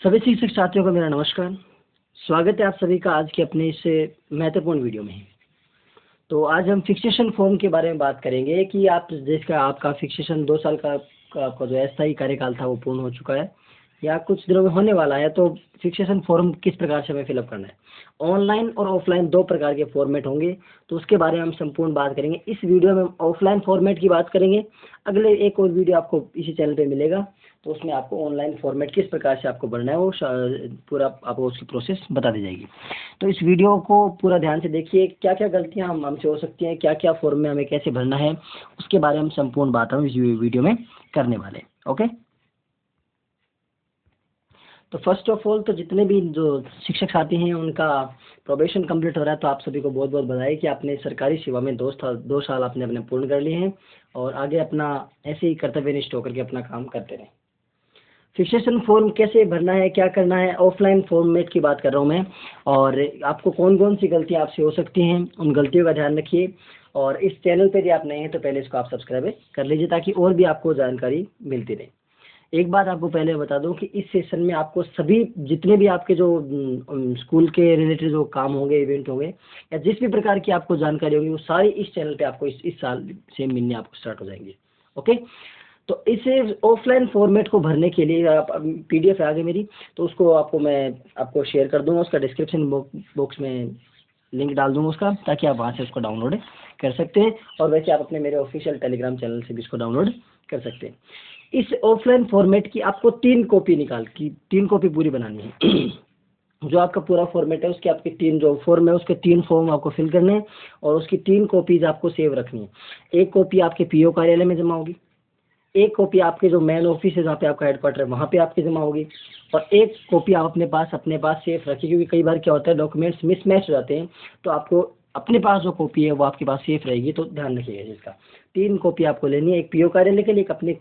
सभी शिक्षक साथियों को मेरा नमस्कार। स्वागत है आप सभी का आज के अपने इस महत्वपूर्ण वीडियो में। तो आज हम फिक्सेशन फॉर्म के बारे में बात करेंगे कि आप जिसका आपका फिक्सेशन 2 साल का आपका जो अस्थायी कार्यकाल था वो पूर्ण हो चुका है या कुछ दिनों में होने वाला है, तो फिक्सेशन फॉर्म किस प्रकार से हमें फिलअप करना है। ऑनलाइन और ऑफलाइन 2 प्रकार के फॉर्मेट होंगे, तो उसके बारे में हम संपूर्ण बात करेंगे। इस वीडियो में ऑफलाइन फॉर्मेट की बात करेंगे। अगले एक और वीडियो आपको इसी चैनल पे मिलेगा, तो उसमें आपको ऑनलाइन फॉर्मेट किस प्रकार से आपको भरना है वो पूरा आपको उसकी प्रोसेस बता दी जाएगी। तो इस वीडियो को पूरा ध्यान से देखिए, क्या क्या गलतियां हमसे हो सकती हैं, क्या क्या फॉर्म में हमें कैसे भरना है, उसके बारे में हम संपूर्ण बात हम इस वीडियो में करने वाले हैं। ओके, तो फर्स्ट ऑफ ऑल तो जितने भी जो शिक्षक साथी हैं उनका प्रोबेशन कंप्लीट हो रहा है, तो आप सभी को बहुत बहुत बधाई कि आपने सरकारी सेवा में 2 साल आपने अपने पूर्ण कर लिए हैं और आगे अपना ऐसे ही कर्तव्यनिष्ठ होकर के अपना काम करते रहें। फिक्सेशन फॉर्म कैसे भरना है, क्या करना है, ऑफलाइन फॉर्मेट की बात कर रहा हूँ मैं, और आपको कौन कौन सी गलतियाँ आपसे हो सकती हैं उन गलतियों का ध्यान रखिए। और इस चैनल पर यदि आप नए हैं तो पहले इसको आप सब्सक्राइब कर लीजिए ताकि और भी आपको जानकारी मिलती रहे। एक बात आपको पहले बता दूं कि इस सेशन में आपको सभी जितने भी आपके जो स्कूल के रिलेटेड जो काम होंगे, इवेंट होंगे या जिस भी प्रकार की आपको जानकारी होगी वो सारी इस चैनल पे आपको इस साल से मिलने आपको स्टार्ट हो जाएंगे। ओके, तो इसे ऑफलाइन फॉर्मेट को भरने के लिए आप PDF है आगे मेरी, तो उसको मैं आपको शेयर कर दूंगा। उसका डिस्क्रिप्शन बॉक्स में लिंक डाल दूंगा उसका, ताकि आप वहाँ से उसको डाउनलोड कर सकते हैं। और वैसे आप अपने मेरे ऑफिशियल टेलीग्राम चैनल से भी इसको डाउनलोड कर सकते हैं। इस ऑफलाइन फॉर्मेट की आपको 3 कॉपी पूरी बनानी है। जो आपका पूरा फॉर्मेट है उसके आपके 3 जो फॉर्म है उसके 3 फॉर्म आपको फिल करने हैं और उसकी 3 कॉपीज आपको सेव रखनी है। एक कॉपी आपके PO कार्यालय में जमा होगी, एक कॉपी आपके जो मेन ऑफिस है जहाँ पे आपका हेडक्वार्टर है वहाँ पे आपकी जमा होगी, और एक कॉपी आप अपने पास सेफ रखिए, क्योंकि कई बार क्या होता है डॉक्यूमेंट्स मिसमैच हो जाते हैं, तो आपको अपने पास जो कॉपी है वो आपके पास सेफ रहेगी, तो ध्यान रखिएगा जिसका। 3 कॉपी आपको लेनी है, एक PO कार्यालय के लिए, एक अपने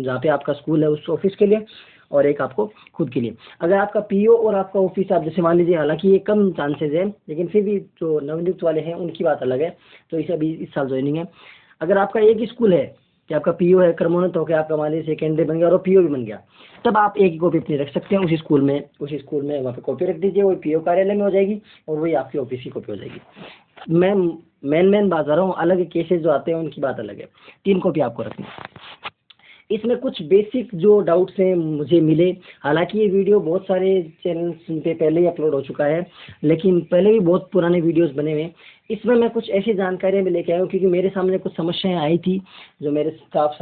जहाँ पे आपका स्कूल है उस ऑफिस के लिए, और एक आपको खुद के लिए। अगर आपका PO और आपका ऑफिस आप जैसे मान लीजिए, हालांकि ये कम चांसेज है लेकिन फिर भी जो नवनियुक्त वाले हैं उनकी बात अलग है, तो इसे अभी इस साल ज्वाइनिंग है। अगर आपका एक ही स्कूल है कि आपका PO है, क्रमोन्नत होकर आपका मान लीजिए सेकेंडरी बन गया और PO भी बन गया, तब आप एक ही कॉपी अपनी रख सकते हैं उसी स्कूल में वहाँ पे कॉपी रख दीजिए, वही PO कार्यालय में हो जाएगी और वही आपकी ऑफिस की कॉपी हो जाएगी। मैं मेन बात कर रहा हूँ, अलग केसेस जो आते हैं उनकी बात अलग है। 3 कॉपी आपको रखनी है। इसमें कुछ बेसिक जो डाउट्स हैं मुझे मिले, हालांकि ये वीडियो बहुत सारे चैनल्स पे पहले ही अपलोड हो चुका है, लेकिन पहले भी बहुत पुराने वीडियोस बने हुए हैं। इसमें मैं कुछ ऐसी जानकारियाँ भी लेके आया हूँ क्योंकि मेरे सामने कुछ समस्याएं आई थी, जो मेरे स्टाफ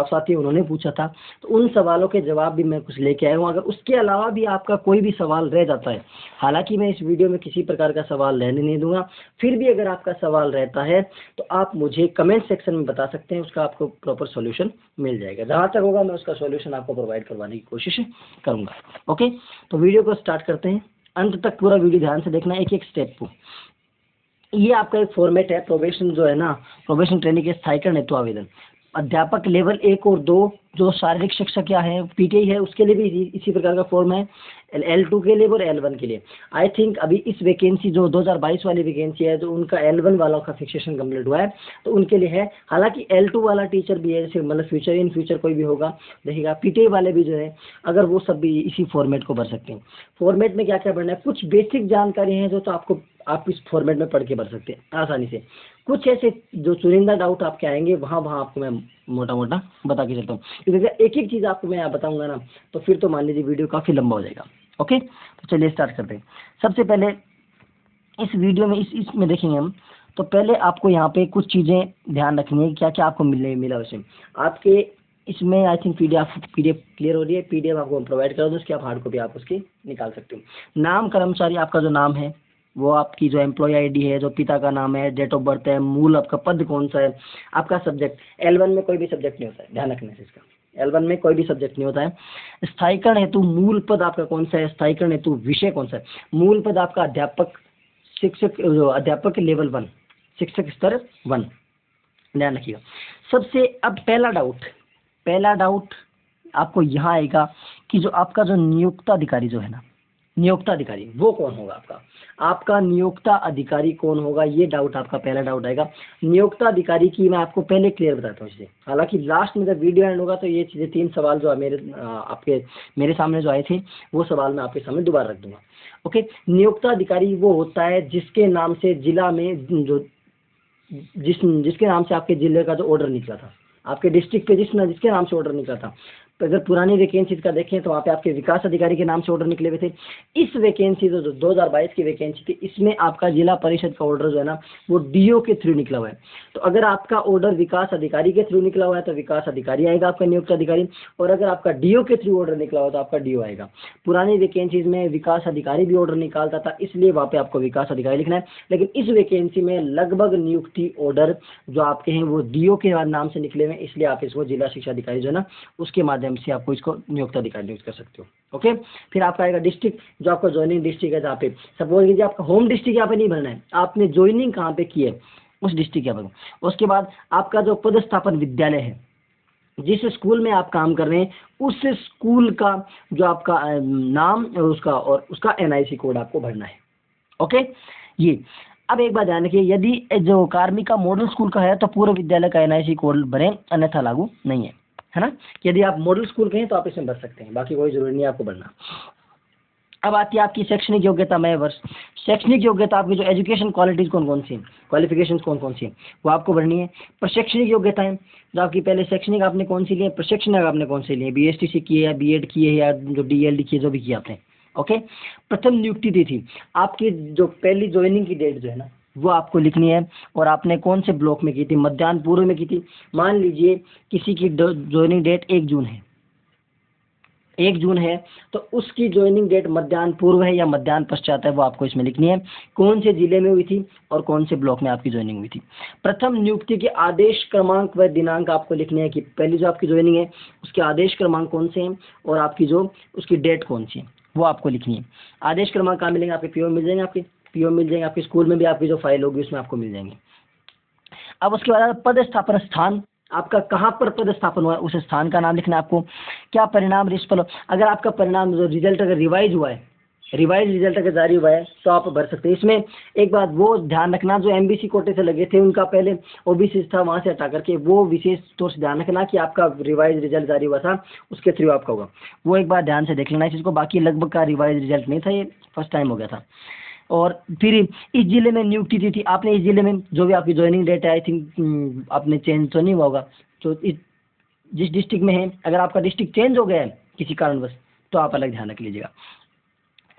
साथी उन्होंने पूछा था, तो उन सवालों के जवाब भी मैं कुछ लेके आया हूँ। अगर उसके अलावा भी आपका कोई भी सवाल रह जाता है, हालांकि मैं इस वीडियो में किसी प्रकार का सवाल रहने नहीं दूंगा, फिर भी अगर आपका सवाल रहता है तो आप मुझे कमेंट सेक्शन में बता सकते हैं, उसका आपको प्रॉपर सॉल्यूशन मिल जाएगा। जहाँ तक होगा मैं उसका सॉल्यूशन आपको प्रोवाइड करवाने की कोशिश करूँगा। ओके, तो वीडियो को स्टार्ट करते हैं। अंत तक पूरा वीडियो ध्यान से देखना, एक एक स्टेप को। ये आपका एक फॉर्मेट है प्रोबेशन जो है ना, प्रोबेशन ट्रेनिंग के स्थायीकरण हेतु आवेदन। अध्यापक लेवल 1 और 2 जो शारीरिक शिक्षक या है PTI है उसके लिए भी इसी प्रकार का फॉर्म है, L2 के लिए और L1 के लिए। आई थिंक अभी इस वैकेंसी जो 2022 वाली वैकेंसी है, जो उनका L1 वालों का फिक्सेशन कंप्लीट हुआ है तो उनके लिए है। हालांकि L2 वाला टीचर भी है, जैसे मतलब इन फ्यूचर कोई भी होगा देखिएगा, PTI वाले भी जो है अगर वो सब भी इसी फॉर्मेट को भर सकते हैं। फॉर्मेट में क्या क्या भरना है, कुछ बेसिक जानकारी है जो तो आप इस फॉर्मेट में पढ़ के भर सकते हैं आसानी से। कुछ ऐसे जो चुनिंदा डाउट आपके आएंगे वहाँ आपको मैं मोटा मोटा बता के चलता हूँ, क्योंकि एक एक चीज़ आपको मैं यहाँ बताऊंगा ना तो फिर तो मान लीजिए वीडियो काफ़ी लंबा हो जाएगा। ओके, तो चलिए स्टार्ट करते हैं। सबसे पहले इस वीडियो में इसमें देखेंगे हम, तो पहले आपको यहाँ पे कुछ चीज़ें ध्यान रखनी है, क्या क्या आपको मिला वैसे आपके इसमें। आई थिंक PDF क्लियर हो रही है, PDF आपको प्रोवाइड कर दो, उसकी आप हार्ड कॉपी आप उसकी निकाल सकते हो। नाम कर्मचारी, आपका जो नाम है वो आपकी जो एम्प्लॉय ID है, जो पिता का नाम है, डेट ऑफ बर्थ है, मूल आपका पद कौन सा है, आपका सब्जेक्ट। L1 में कोई भी सब्जेक्ट नहीं होता है, ध्यान रखने से इसका। L1 में कोई भी सब्जेक्ट नहीं होता है। स्थायीकरण हेतु मूल पद आपका कौन सा है, स्थायीकरण हेतु विषय कौन सा है। मूल पद आपका अध्यापक शिक्षक, जो अध्यापक लेवल 1, शिक्षक स्तर 1, ध्यान रखिएगा। सबसे अब पहला डाउट आपको यहाँ आएगा कि जो आपका जो नियुक्त अधिकारी जो है ना, नियोक्ता अधिकारी वो कौन होगा आपका? आपका नियोक्ता अधिकारी कौन होगा, ये डाउट आपका पहला डाउट आएगा। नियोक्ता अधिकारी की मैं आपको पहले क्लियर बताता हूँ चीज़ें, हालांकि लास्ट में जब वीडियो एंड होगा तो ये चीज़ें 3 सवाल जो मेरे सामने जो आए थे वो सवाल मैं आपके सामने दोबारा रख दूंगा। ओके, नियोक्ता अधिकारी वो होता है जिसके नाम से जिला में जिसके नाम से आपके जिले का जो ऑर्डर निकला था, आपके डिस्ट्रिक्ट पे जिसके नाम से ऑर्डर निकला था। तो अगर पुरानी वैकेंसी का देखें तो वहाँ पे आपके विकास अधिकारी के नाम से ऑर्डर निकले हुए थे। इस वैकेंसी जो 2022 की वैकेंसी थी, इसमें आपका जिला परिषद का ऑर्डर जो है ना वो डीओ के थ्रू निकला हुआ है। तो अगर आपका ऑर्डर विकास अधिकारी के थ्रू निकला हुआ है तो विकास अधिकारी आएगा आपका नियुक्त अधिकारी, और अगर आपका डीओ के थ्रू ऑर्डर निकला हुआ तो आपका डीओ आएगा। पुरानी वैकेंसीज में विकास अधिकारी भी ऑर्डर निकालता था, इसलिए वहाँ पे आपको विकास अधिकारी लिखना है। लेकिन इस वैकेंसी में लगभग नियुक्ति ऑर्डर जो आपके हैं वो डीओ के नाम से निकले हुए, इसलिए आप इसको जिला शिक्षा अधिकारी जो है ना उसके माध्यम से आपको इसको नियुक्त अधिकारी नियुक्त कर सकते हो। ओके, फिर आपका आएगा डिस्ट्रिक्ट, जो आपका ज्वाइनिंग डिस्ट्रिक्ट है, जहाँ पे सपोज कीजिए आपका होम डिस्ट्रिक्ट यहाँ पे नहीं भरना है, आपने ज्वाइनिंग कहाँ पे की है उस डिस्ट्रिक्ट यहाँ पर। उसके बाद आपका जो पदस्थापन विद्यालय है, जिस स्कूल में आप काम कर रहे हैं उस स्कूल का जो आपका नाम और उसका एनआईसी कोड आपको भरना है। ओके, ये अब एक बात ध्यान रखिए, यदि जो कार्मिका मॉडल स्कूल का है तो पूरे विद्यालय का एनआईसी कोड भरें, अन्यथा लागू नहीं है ना। यदि आप मॉडल स्कूल के हैं तो आप इसमें भर सकते हैं, बाकी कोई जरूरी नहीं है आपको भरना। अब आती है आपकी शैक्षणिक योग्यता में वर्ष। शैक्षणिक योग्यता आपकी जो एजुकेशन क्वालिटीज कौन कौन सी हैं, क्वालिफिकेशंस कौन कौन सी हैं वो आपको भरनी है। प्रशैक्षणिक योग्यताएं जो आपकी पहले शैक्षणिक आपने कौन सी ली है, प्रशिक्षण आपने कौन सी ली है, बीएसटीसी की है या बीएड की है या जो डीएलडी की है, जो भी किया आपने। ओके, प्रथम नियुक्ति तिथि आपकी जो पहली ज्वाइनिंग की डेट जो है ना वो आपको लिखनी है, और आपने कौन से ब्लॉक में की थी, मध्याह्न पूर्व में की थी। मान लीजिए किसी की ज्वाइनिंग डेट 1 जून है, 1 जून है तो उसकी ज्वाइनिंग डेट मध्याह्न पूर्व है या मध्याह्न पश्चात है, वो आपको इसमें लिखनी है। कौन से जिले में हुई थी और कौन से ब्लॉक में आपकी ज्वाइनिंग हुई थी। प्रथम नियुक्ति के आदेश क्रमांक व दिनांक आपको लिखने हैं कि पहली जो आपकी ज्वाइनिंग है उसके आदेश क्रमांक कौन से हैं और आपकी जो उसकी डेट कौन सी है वो आपको लिखनी है। आदेश क्रमांक कहाँ मिलेंगे, आपके पीओ मिल जाएंगे, आपके पीओ मिल जाएंगे, आपके स्कूल में भी आपकी जो फाइल होगी उसमें आपको मिल जाएंगे। अब उसके बाद पदस्थापन स्थान, आपका कहाँ पर पदस्थापन हुआ है उस स्थान का नाम लिखना है आपको। क्या परिणाम रिस्पल, अगर आपका परिणाम जो रिजल्ट अगर रिवाइज हुआ है, रिवाइज रिजल्ट अगर जारी हुआ है तो आप भर सकते हैं। इसमें एक बात वो ध्यान रखना, जो एमबीसी कोटे से लगे थे उनका पहले ओबीसी था वहाँ से हटा करके वो विशेष तौर से ध्यान रखना कि आपका रिवाइज रिजल्ट जारी हुआ था उसके थ्रू आपका होगा, वो एक बार ध्यान से देख लेना इस चीज़ को। बाकी लगभग का रिवाइज रिजल्ट नहीं था, ये फर्स्ट टाइम हो गया था। और फिर इस जिले में नियुक्ति दी थी आपने, इस जिले में जो भी आपकी ज्वाइनिंग डेट है आई थिंक आपने चेंज तो नहीं हुआ होगा, तो जिस डिस्ट्रिक्ट में है अगर आपका डिस्ट्रिक्ट चेंज हो गया है किसी कारणवश तो आप अलग ध्यान रख लीजिएगा।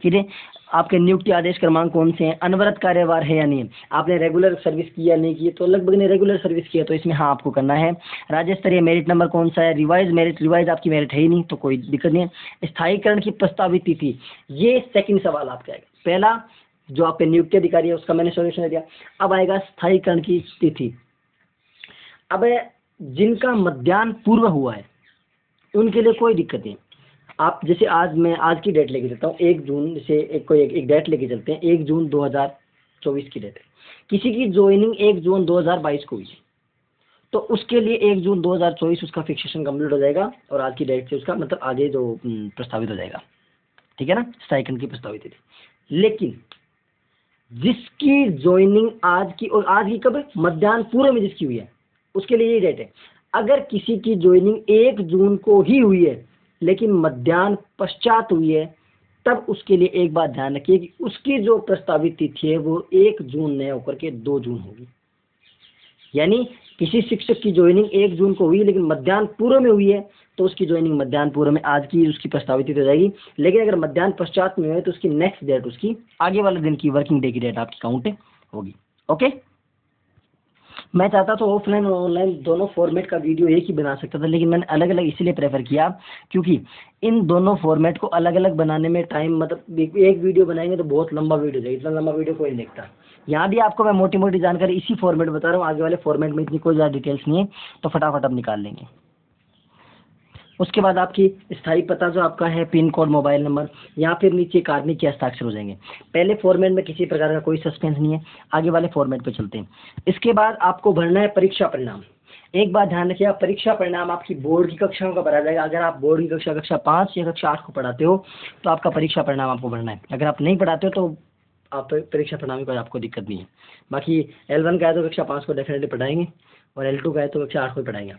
फिर आपके नियुक्ति आदेश क्रमांक कौन से हैं, अनवरत कार्यभार है या नहीं है, आपने रेगुलर सर्विस की या नहीं की, तो लगभग ने रेगुलर सर्विस किया तो इसमें हाँ आपको करना है। राज्य स्तरीय मेरिट नंबर कौन सा है, रिवाइज मेरिट, रिवाइज आपकी मेरिट है ही नहीं तो कोई दिक्कत नहीं है। स्थायीकरण की प्रस्तावित तिथि, ये सेकंड सवाल आपका आएगा। पहला जो आपके नियुक्ति अधिकारी है उसका मैंने सॉल्यूशन दे दिया, अब आएगा स्थायीकरण की तिथि। अब जिनका मध्याह्न पूर्व हुआ है उनके लिए कोई दिक्कत नहीं। आप जैसे मैं आज की डेट लेके चलता हूँ, 1 जून से एक डेट लेके चलते हैं, 1 जून 2024 की डेट है। किसी की ज्वाइनिंग 1 जून 2022 को हुई है तो उसके लिए 1 जून 2024 उसका फिक्सेशन कंप्लीट हो जाएगा और आज की डेट से उसका मतलब आगे जो प्रस्तावित हो जाएगा, ठीक है ना, स्थायीकरण की प्रस्तावित थी। लेकिन जिसकी ज्वाइनिंग आज की और आज की कब मध्याह्न पूर्व में जिसकी हुई है उसके लिए ये डेट है। अगर किसी की ज्वाइनिंग 1 जून को ही हुई है लेकिन मध्याह्न पश्चात हुई है तब उसके लिए एक बात ध्यान रखिए कि उसकी जो प्रस्तावित तिथि है वो 1 जून न होकर के 2 जून होगी। यानी किसी शिक्षक की ज्वाइनिंग 1 जून को हुई लेकिन मध्याह्न पूर्व में हुई है तो उसकी ज्वाइनिंग मध्याह्न पूर्व में आज की उसकी प्रस्तावित तिथि हो जाएगी। लेकिन अगर मध्याह्न पश्चात में हुई तो उसकी नेक्स्ट डेट, उसकी आगे वाले दिन की वर्किंग डे की डेट आपकी काउंट होगी। ओके, मैं चाहता तो ऑफलाइन और ऑनलाइन दोनों फॉर्मेट का वीडियो एक ही बना सकता था, लेकिन मैंने अलग अलग इसलिए प्रेफर किया क्योंकि इन दोनों फॉर्मेट को अलग अलग बनाने में टाइम, मतलब एक वीडियो बनाएंगे तो बहुत लंबा वीडियो जाएगा, इतना लंबा वीडियो कोई नहीं देखता। यहाँ भी आपको मैं मोटी मोटी जानकारी इसी फॉर्मेट बता रहा हूँ, आगे वाले फॉर्मेट में इतनी कोई ज़्यादा डिटेल्स नहीं है तो फटाफट आप निकाल लेंगे। उसके बाद आपकी स्थायी पता जो आपका है, पिन कोड, मोबाइल नंबर, या फिर नीचे कार्मिक के हस्ताक्षर हो जाएंगे। पहले फॉर्मेट में किसी प्रकार का कोई सस्पेंस नहीं है, आगे वाले फॉर्मेट पे चलते हैं। इसके बाद आपको भरना है परीक्षा परिणाम। एक बात ध्यान रखिए, परीक्षा परिणाम आपकी बोर्ड की कक्षाओं का भरा जाएगा। अगर आप बोर्ड की कक्षा 5 या कक्षा 8 को पढ़ाते हो तो आपका परीक्षा परिणाम आपको भरना है। अगर आप नहीं पढ़ाते हो तो आप परीक्षा परिणाम की कोई आपको दिक्कत नहीं है। बाकी L1 का है तो कक्षा 5 को डेफिनेटली पढ़ाएंगे, और L2 का है तो कक्षा 8 को पढ़ाएंगे।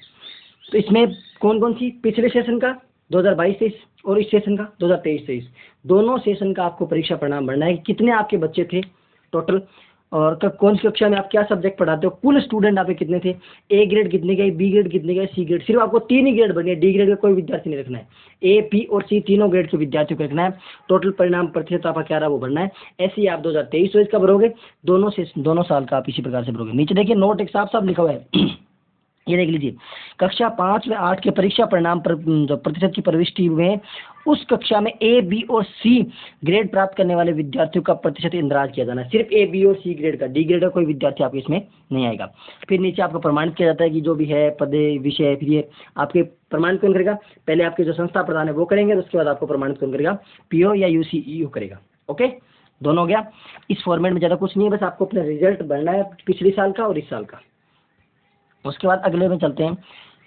तो इसमें कौन कौन सी, पिछले सेशन का 2022-23 और इस सेशन का 2023-23, दोनों सेशन का आपको परीक्षा परिणाम भरना है कि कितने आपके बच्चे थे टोटल, और कौन सी कक्षा में आप क्या सब्जेक्ट पढ़ाते हो, कुल स्टूडेंट आपके कितने थे, ए ग्रेड कितने गए, बी ग्रेड कितने गए, सी ग्रेड। सिर्फ आपको 3 ही ग्रेड भरनी है, डी ग्रेड का कोई विद्यार्थी नहीं रखना है। ए, बी और सी तीनों ग्रेड के विद्यार्थियों को रखना है। टोटल परिणाम प्रतिशत आपका क्या रहा वो भरना है। ऐसे ही आप 2023-24 का भरोगे, दोनों साल का आप इसी प्रकार से भरोगे। नीचे देखिए नोट एक साफ साफ लिखा हुआ है ये देख लीजिए, कक्षा 5 व 8 के परीक्षा परिणाम पर जो प्रतिशत की प्रविष्टि हुए हैं, उस कक्षा में ए, बी और सी ग्रेड प्राप्त करने वाले विद्यार्थियों का प्रतिशत इंदराज किया जाना है। सिर्फ ए, बी और सी ग्रेड का, डी ग्रेड का कोई विद्यार्थी आपके इसमें नहीं आएगा। फिर नीचे आपको प्रमाणित किया जाता है कि जो भी है पद, विषय, फिर ये आपके प्रमाणित कौन करेगा, पहले आपके जो संस्था प्रधान है वो करेंगे, उसके बाद आपको प्रमाणित कौन करेगा, पीओ या यूसीईओ करेगा। ओके, दोनों हो गया। इस फॉर्मेट में ज़्यादा कुछ नहीं है, बस आपको अपना रिजल्ट भरना है पिछले साल का और इस साल का। उसके बाद अगले में चलते हैं।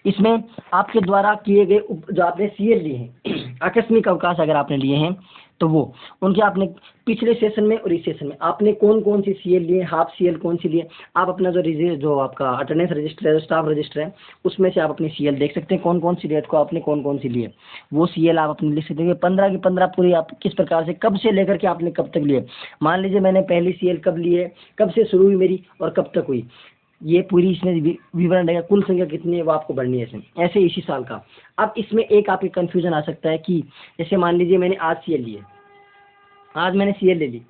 इसमें आपके द्वारा किए गए जो आपने सीएल लिए हैं आकस्मिक अवकाश अगर आपने लिए हैं तो वो उनके आपने पिछले सेशन में और इस सेशन में आपने कौन कौन सी सीएल लिए, हाफ सीएल कौन सी लिए, आप अपना जो आपका अटेंडेंस रजिस्टर है, जो स्टाफ रजिस्टर है, उसमें से आप अपनी सीएल देख सकते हैं कौन कौन सी डेट को आपने कौन कौन सी लिए। वो सीएल आप अपने लिख सकते हैं 15 की 15 पूरी आप किस प्रकार से कब से लेकर के आपने कब तक लिए। मान लीजिए मैंने पहली सीएल कब ली है, कब से शुरू हुई मेरी और कब तक हुई, ये पूरी इसमें विवरण रहेगा। कुल संख्या कितनी है वो आपको बढ़नी है इसमें, ऐसे इसी साल का। अब इसमें एक आपके कंफ्यूजन आ सकता है कि जैसे मान लीजिए मैंने आज सीएल लिए, आज मैंने सीएल ले ली,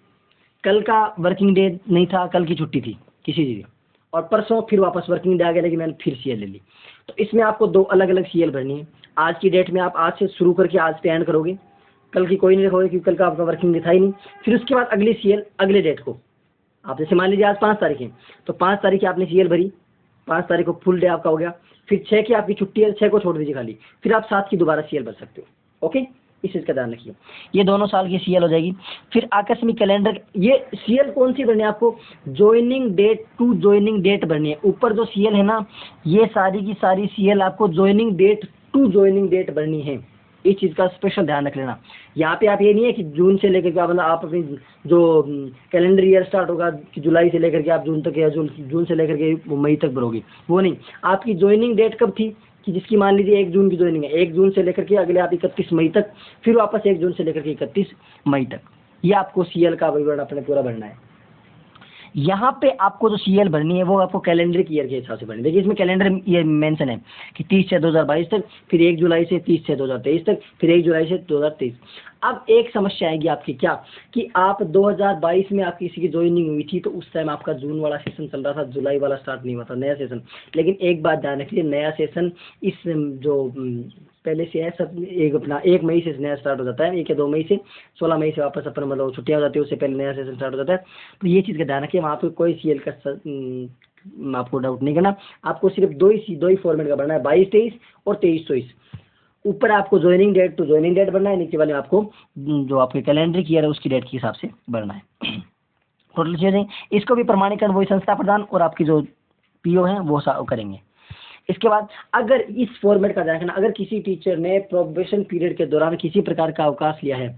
कल का वर्किंग डे नहीं था, कल की छुट्टी थी किसी चीज़, और परसों फिर वापस वर्किंग डे आ गया लेकिन मैंने फिर सीएल ले ली। तो इसमें आपको 2 अलग अलग सीएल भरनी है। आज की डेट में आप आज से शुरू करके आज पे एंड करोगे, कल की कोई नहीं रखोगे क्योंकि कल का आपका वर्किंग डे था ही नहीं। फिर उसके बाद अगली सीएल अगले डेट को, आप जैसे मान लीजिए आज 5 तारीख है तो 5 तारीख की आपने सीएल भरी, 5 तारीख को फुल डे आपका हो गया। फिर 6 की आपकी छुट्टी है, 6 को छोड़ दीजिए खाली, फिर आप 7 की दोबारा सीएल भर सकते हो। ओके, इस चीज़ का ध्यान रखिए, ये दोनों साल की सीएल हो जाएगी। फिर आकस्मिक कैलेंडर, ये सीएल कौन सी भरनी है आपको, joining date to joining date भरनी है। ऊपर जो सीएल है ना, ये सारी की सारी सीएल आपको joining date to joining date भरनी है। इस चीज़ का स्पेशल ध्यान रख लेना। यहाँ पे आप ये नहीं है कि जून से लेकर के मतलब आप अपनी जो कैलेंडर ईयर स्टार्ट होगा कि जुलाई से लेकर के आप जून तक या जून से लेकर के मई तक भरोगे, वो नहीं। आपकी ज्वाइनिंग डेट कब थी कि जिसकी मान लीजिए 1 जून की ज्वाइनिंग है, 1 जून से लेकर के अगले आप 31 मई तक, फिर वापस 1 जून से लेकर के 31 मई तक, ये आपको सीएल का विवरण अपने पूरा भरना है। यहाँ पे आपको जो सीएल भरनी है वो आपको कैलेंडर ईयर के हिसाब से भरनी है। देखिए इसमें कैलेंडर ईयर मेंशन है कि 30/6/2022 तक, फिर 1 जुलाई से 30/6/2023 तक, फिर 1 जुलाई से 2023। अब एक समस्या आएगी आपकी क्या कि आप 2022 में आपकी किसी की ज्वाइनिंग हुई थी तो उस टाइम आपका जून वाला सेशन चल रहा था, जुलाई वाला स्टार्ट नहीं हुआ था नया सेशन। लेकिन एक बात ध्यान रखिए, नया सेशन इस जो पहले से है सब एक अपना 1 मई से नया स्टार्ट हो जाता है, 1 या 2 मई से, 16 मई से वापस अपन मतलब छुट्टियाँ हो जाती है, उससे पहले नया सेशन स्टार्ट हो जाता है। तो ये चीज़ का ध्यान रखिए, वहाँ पे कोई सीएल का आपको डाउट नहीं करना। आपको सिर्फ दो ही फॉर्मेट का भरना है, 22-23 और 23-24। ऊपर आपको joining date to joining date भरना है, नीचे वाले आपको जो आपके कैलेंडर की ईयर है उसकी डेट के हिसाब से भरना है। टोटल चीज़ें इसको भी प्रमाणीकरण वही संस्था प्रधान और आपकी जो पीओ हैं वो करेंगे। इसके बाद अगर इस फॉर्मेट का ध्यान रखना, अगर किसी टीचर ने प्रोबेशन पीरियड के दौरान किसी प्रकार का अवकाश लिया है,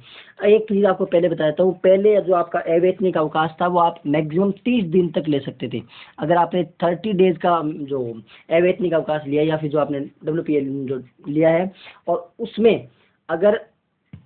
एक चीज़ आपको पहले बताया था, पहले जो आपका अवैतनिक अवकाश था वो आप मैक्सिमम 30 दिन तक ले सकते थे। अगर आपने 30 डेज का जो अवैतनिक अवकाश लिया या फिर जो आपने WPL जो लिया है और उसमें अगर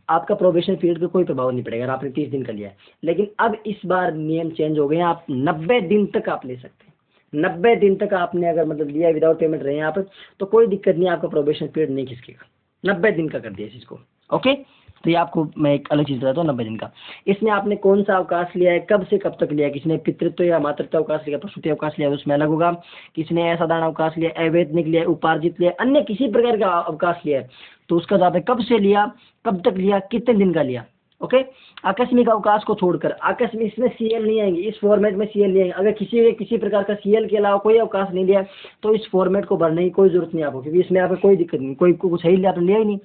आपका प्रोबेशन पीरियड पे कोई प्रभाव नहीं पड़ेगा अगर आपने 30 दिन का लिया है। लेकिन अब इस बार नियम चेंज हो गए हैं, आप 90 दिन तक आप ले सकते हैं। 90 दिन तक आपने अगर मतलब लिया विदाउट पेमेंट रहे यहाँ पर तो कोई दिक्कत नहीं, आपका प्रोबेशन पीरियड नहीं खिसकेगा। 90 दिन का कर दिया इसको। ओके, तो ये आपको मैं एक अलग चीज़ बताता हूँ 90 दिन का। इसमें आपने कौन सा अवकाश लिया है, कब से कब तक लिया है, किसी ने पितृत्व या मातृत्व अवकाश लिया, प्रसूति अवकाश लिया, उसमें अलग होगा। किसी ने असाधारण अवकाश लिया, अवैतनिक लिया, उपार्जित लिया, अन्य किसी प्रकार का अवकाश लिया है तो उसका जवाब है कब से लिया, कब तक लिया, कितने दिन का लिया। ओके, आकस्मिक अवकाश को छोड़कर, आकस्मिक इसमें सीएल नहीं आएंगे, इस फॉर्मेट में सीएल नहीं आएंगे। अगर किसी प्रकार का सीएल के अलावा कोई अवकाश नहीं लिया तो इस फॉर्मेट को भरने की कोई जरूरत नहीं आपको, क्योंकि इसमें आपको कोई दिक्कत नहीं, कोई कुछ सही लिया आपने लिया ही नहीं।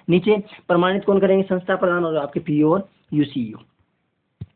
नीचे प्रमाणित कौन करेंगे, संस्था प्रधान और आपके पीओ और यूसीईओ।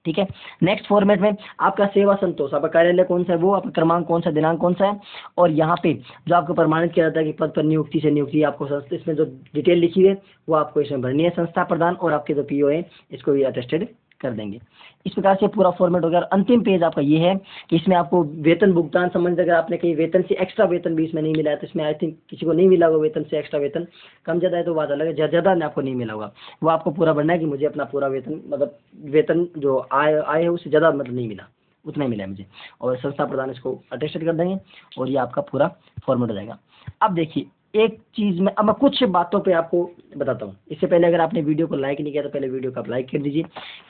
ठीक है। नेक्स्ट फॉर्मेट में आपका सेवा संतोष, आपका कार्यालय कौन सा है वो, आपका क्रमांक कौन सा, दिनांक कौन सा है, और यहाँ पे जो आपको प्रमाणित किया जाता है कि पद पर नियुक्ति से नियुक्ति, आपको संस्था इसमें जो डिटेल लिखी है वो आपको इसमें भरनी है, संस्था प्रदान और आपके जो पीओ है इसको भी अटेस्टेड कर देंगे। इस प्रकार से पूरा फॉर्मेट हो गया। और अंतिम पेज आपका ये है कि इसमें आपको वेतन भुगतान संबंधित, अगर आपने कहीं वेतन से एक्स्ट्रा वेतन भी इसमें नहीं मिला है तो इसमें आई थिंक किसी को नहीं मिला होगा वेतन से एक्स्ट्रा वेतन, कम ज़्यादा है तो बात अलग है, ज़्यादा आपको नहीं मिला होगा, वो आपको पूरा भरना है कि मुझे अपना पूरा वेतन मतलब वेतन जो आय है उससे ज़्यादा मतलब नहीं मिला, उतना ही मिला है मुझे, और संस्था प्रदान इसको अटेस्टेड कर देंगे और ये आपका पूरा फॉर्मेट हो जाएगा। अब देखिए एक चीज़ में अब मैं कुछ बातों पे आपको बताता हूँ। इससे पहले अगर आपने वीडियो को लाइक नहीं किया तो पहले वीडियो को आप लाइक कर दीजिए।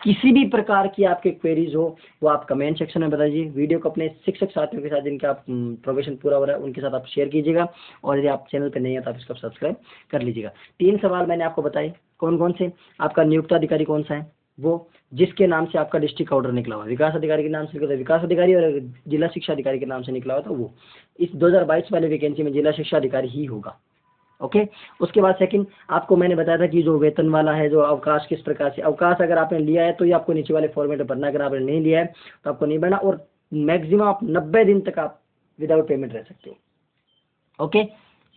किसी भी प्रकार की आपके क्वेरीज हो वो आप कमेंट सेक्शन में बताइए। वीडियो को अपने शिक्षक साथियों के साथ जिनका आप प्रोफेशन पूरा हो रहा है उनके साथ आप शेयर कीजिएगा, और यदि आप चैनल पर नहीं है तो आप इसको सब्सक्राइब कर लीजिएगा। 3 सवाल मैंने आपको बताए, कौन कौन से, आपका नियुक्त अधिकारी कौन सा है, वो जिसके नाम से आपका डिस्ट्रिक्ट ऑर्डर निकला हुआ, विकास अधिकारी के नाम से निकला तो विकास अधिकारी, और जिला शिक्षा अधिकारी के नाम से निकला हुआ तो वो इस 2022 वाले वैकेंसी में जिला शिक्षा अधिकारी ही होगा। ओके। उसके बाद सेकंड आपको मैंने बताया था कि जो वेतन वाला है, जो अवकाश किस प्रकार से, अवकाश अगर आपने लिया है तो ये आपको नीचे वाले फॉर्मेट में भरना, अगर आपने नहीं लिया है तो आपको नहीं भरना, और मैक्सिमम आप 90 दिन तक आप विदाउट पेमेंट रह सकते हो। ओके,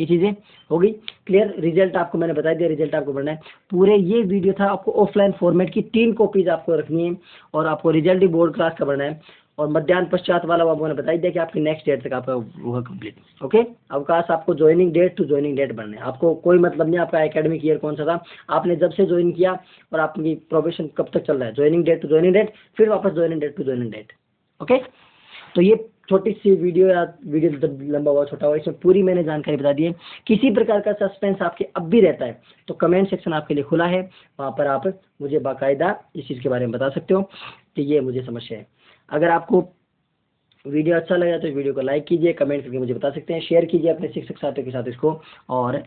ये चीज़ें होगी क्लियर। रिजल्ट आपको मैंने बता दिया, रिजल्ट आपको भरना है। पूरे ये वीडियो था, आपको ऑफलाइन फॉर्मेट की 3 कॉपीज आपको रखनी है, और आपको रिजल्ट भी बोर्ड क्लास का भरना है, और मध्याह्न पश्चात वाला वो मैंने बता दिया कि आपकी नेक्स्ट डेट तक आपका होगा कंप्लीट। ओके, अवकाश आपको joining date to joining date भरना है, आपको कोई मतलब नहीं आपका एकेडमिक ईयर कौन सा था, आपने जब से ज्वाइन किया और आपकी प्रोबेशन कब तक चल रहा है, joining date to joining date, फिर वापस joining date to joining date. Okay, तो ये छोटी सी वीडियो या वीडियो लंबा हुआ छोटा हुआ इसमें पूरी मैंने जानकारी बता दी है। किसी प्रकार का सस्पेंस आपके अब भी रहता है तो कमेंट सेक्शन आपके लिए खुला है, वहाँ पर आप मुझे बाकायदा इस चीज़ के बारे में बता सकते हो कि ये मुझे समस्या है। अगर आपको वीडियो अच्छा लगा तो वीडियो को लाइक कीजिए, कमेंट करके मुझे बता सकते हैं, शेयर कीजिए अपने शिक्षक साथियों के साथ इसको, और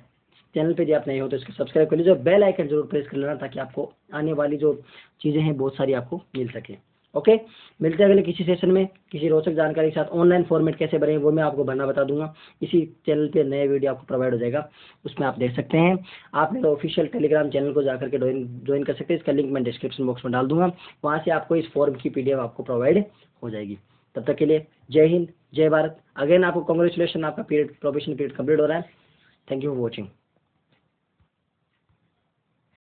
चैनल पे यदि आप नए हो तो इसको सब्सक्राइब कर लीजिए, और बेल आइकन जरूर प्रेस कर लेना ताकि आपको आने वाली जो चीज़ें हैं बहुत सारी आपको मिल सके। ओके, मिलते हैं अगले किसी सेशन में किसी रोचक जानकारी के साथ। ऑनलाइन फॉर्मेट कैसे भरें वो मैं आपको भरना बता दूंगा, इसी चैनल पे नया वीडियो आपको प्रोवाइड हो जाएगा, उसमें आप देख सकते हैं। आप मेरे ऑफिशियल टेलीग्राम चैनल को जाकर के ज्वाइन कर सकते हैं, इसका लिंक मैं डिस्क्रिप्शन बॉक्स में डाल दूंगा, वहाँ से आपको इस फॉर्म की PDF आपको प्रोवाइड हो जाएगी। तब तक के लिए जय हिंद, जय भारत। अगेन आपको कांग्रेचुलेशन, आपका पीरियड प्रोबेशन पीरियड कंप्लीट हो रहा है। Thank you for watching.